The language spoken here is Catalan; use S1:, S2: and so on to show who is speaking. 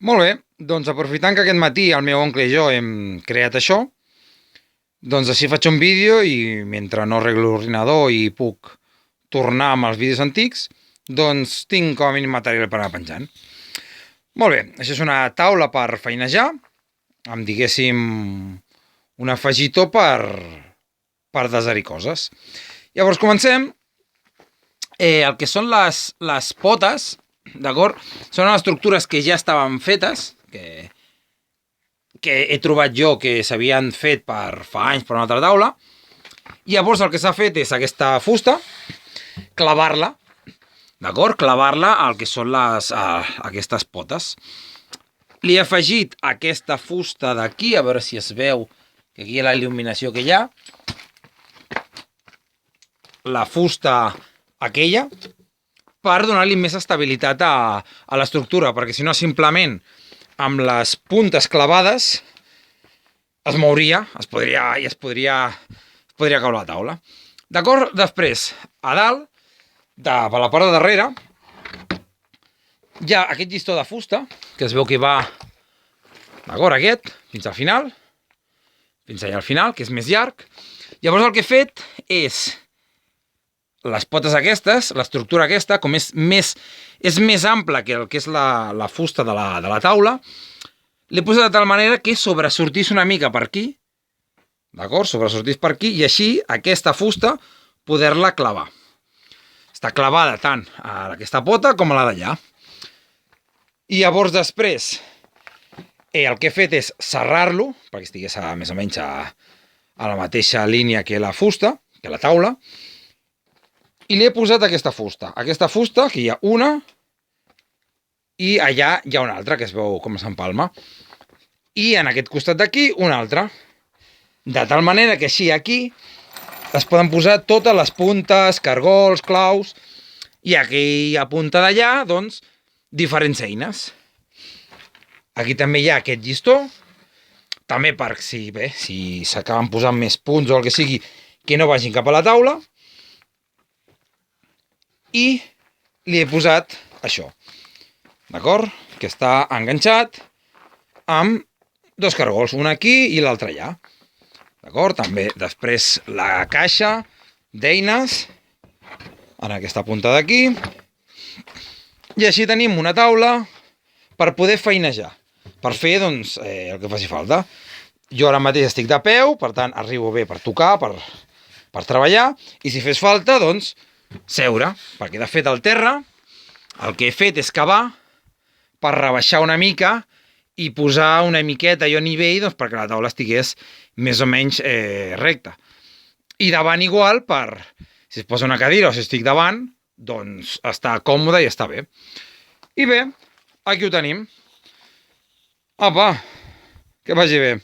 S1: Molt bé, doncs aprofitant que aquest matí el meu oncle i jo hem creat això, doncs així faig un vídeo i mentre no arreglo l'ordinador i puc tornar amb els vídeos antics, doncs tinc com a mínim material per anar penjant. Molt bé, això és una taula per feinejar, amb diguéssim un afegitó per desar-hi coses. Llavors comencem. El que són les potes, d'acord? Són estructures que ja estaven fetes, que he trobat jo que s'havien fet per fa anys per una altra taula. I llavors el que s'ha fet és aquesta fusta, clavar-la, d'acord? Clavar-la al que són aquestes potes. Li he afegit aquesta fusta d'aquí, a veure si es veu que aquí hi ha la il·luminació que hi ha. La fusta aquella, per donar-li més estabilitat a l'estructura, perquè si no simplement amb les puntes clavades es mouria, es podria caure la taula. D'acord? Després, a dalt, per la part de darrere, hi ha aquest llistó de fusta, que es veu que va, d'acord, aquest, fins al final, fins allà al final, que és més llarg. Llavors el que he fet és les potes aquestes, l'estructura aquesta, com és més ampla que el que és la fusta de la taula, l'he posat de tal manera que sobresortís una mica per aquí, d'acord? Sobresortís per aquí, i així aquesta fusta poder-la clavar. Està clavada tant a aquesta pota com a la d'allà. I llavors després el que he fet és serrar-lo, perquè estigués més o menys a la mateixa línia que la fusta, que la taula, i li he posat aquesta fusta. Aquesta fusta, aquí hi ha una, i allà hi ha una altra, que es veu com s'empalma. I en aquest costat d'aquí, una altra. De tal manera que així aquí es poden posar totes les puntes, cargols, claus, i aquí a punta d'allà, doncs, diferents eines. Aquí també hi ha aquest llistó, també per si s'acaben posant més punts o el que sigui, que no vagin cap a la taula. I li he posat això, d'acord? Que està enganxat amb dos cargols, un aquí i l'altre allà, d'acord? També després la caixa d'eines en aquesta punta d'aquí, i així tenim una taula per poder feinejar, per fer doncs, el que faci falta. Jo ara mateix estic de peu, per tant arribo bé per tocar, per treballar, i si fes falta, doncs, seure, perquè de fet al terra el que he fet és cavar per rebaixar una mica i posar una miqueta a nivell, doncs, perquè la taula estigués més o menys recta. I davant igual, si es posa una cadira o si estic davant, doncs està còmode i està bé. I bé, aquí ho tenim. Apa, que vagi bé.